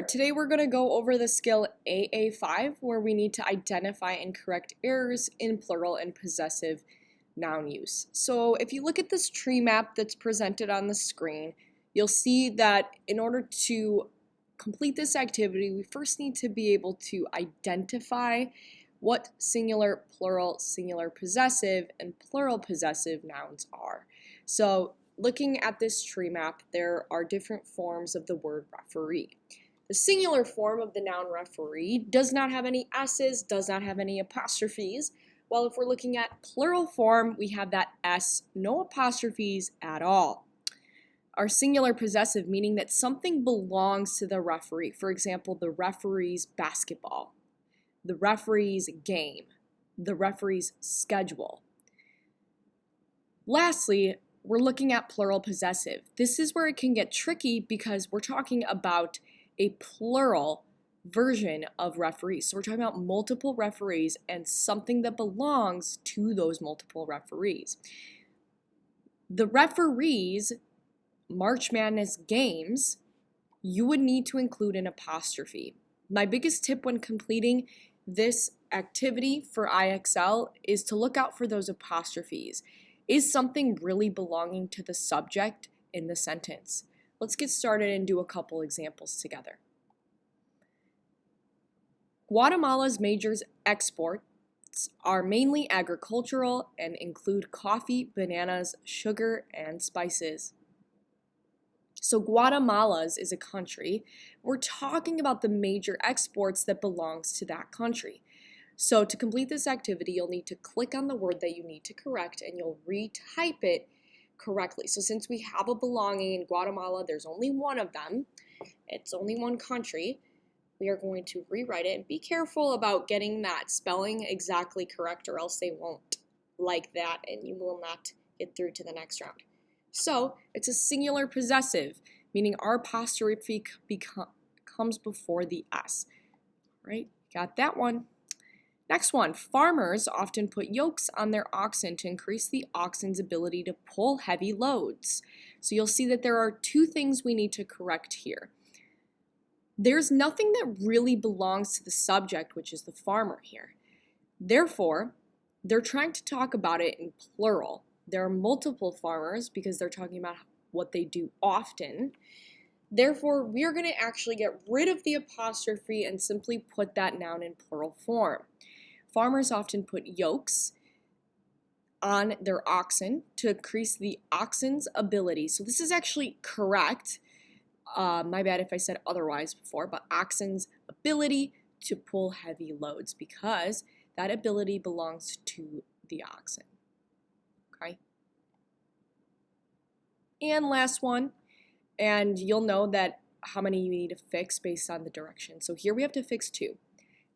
Today we're going to go over the skill AA.5 where we need to identify and correct errors in plural and possessive noun use. So if you look at this tree map that's presented on the screen, you'll see that in order to complete this activity, we first need to be able to identify what singular, plural, singular possessive, and plural possessive nouns are. So looking at this tree map, there are different forms of the word referee. The singular form of the noun referee does not have any S's, does not have any apostrophes, while if we're looking at plural form, we have that S, no apostrophes at all. Our singular possessive, meaning that something belongs to the referee. For example, the referee's basketball, the referee's game, the referee's schedule. Lastly, we're looking at plural possessive. This is where it can get tricky because we're talking about a plural version of referees. So we're talking about multiple referees and something that belongs to those multiple referees. The referees' March Madness games, you would need to include an apostrophe. My biggest tip when completing this activity for IXL is to look out for those apostrophes. Is something really belonging to the subject in the sentence? Let's get started and do a couple examples together. Guatemala's major exports are mainly agricultural and include coffee, bananas, sugar, and spices. So Guatemala's is a country. We're talking about the major exports that belongs to that country. So to complete this activity, you'll need to click on the word that you need to correct and you'll retype it correctly. So since we have a belonging in Guatemala, there's only one of them. It's only one country. We are going to rewrite it and be careful about getting that spelling exactly correct or else they won't like that and you will not get through to the next round. So it's a singular possessive, meaning our apostrophe comes before the S. Right? Got that one. Next one, farmers often put yokes on their oxen to increase the oxen's ability to pull heavy loads. So you'll see that there are two things we need to correct here. There's nothing that really belongs to the subject, which is the farmer here. Therefore, they're trying to talk about it in plural. There are multiple farmers because they're talking about what they do often. Therefore, we are going to actually get rid of the apostrophe and simply put that noun in plural form. Farmers often put yokes on their oxen to increase the oxen's ability. So this is actually correct. My bad if I said otherwise before, but oxen's ability to pull heavy loads because that ability belongs to the oxen. Okay. And last one, and you'll know that how many you need to fix based on the direction. So here we have to fix 2.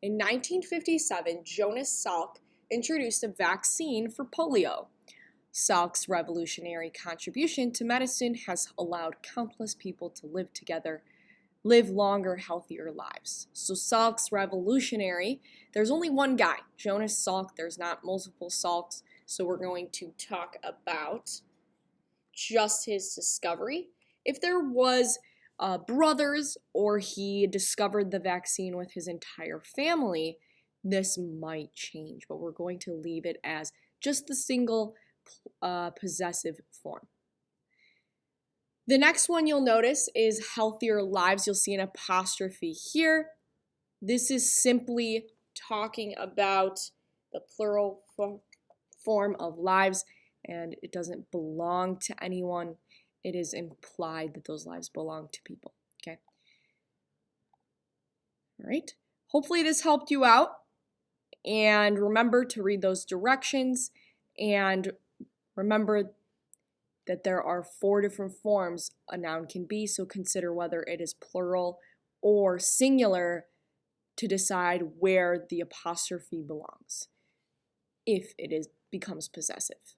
In 1957, Jonas Salk introduced a vaccine for polio. Salk's revolutionary contribution to medicine has allowed countless people to live longer, healthier lives. So Salk's revolutionary, there's only one guy, Jonas Salk, there's not multiple Salks, so we're going to talk about just his discovery. If there was brothers or he discovered the vaccine with his entire family, this might change, but we're going to leave it as just the single possessive form. The next one you'll notice is healthier lives. You'll see an apostrophe here. This is simply talking about the plural form of lives, and it doesn't belong to anyone. It is implied that those lives belong to people, okay? All right, hopefully this helped you out, and remember to read those directions, and remember that there are 4 different forms a noun can be, so consider whether it is plural or singular to decide where the apostrophe belongs, if it becomes possessive.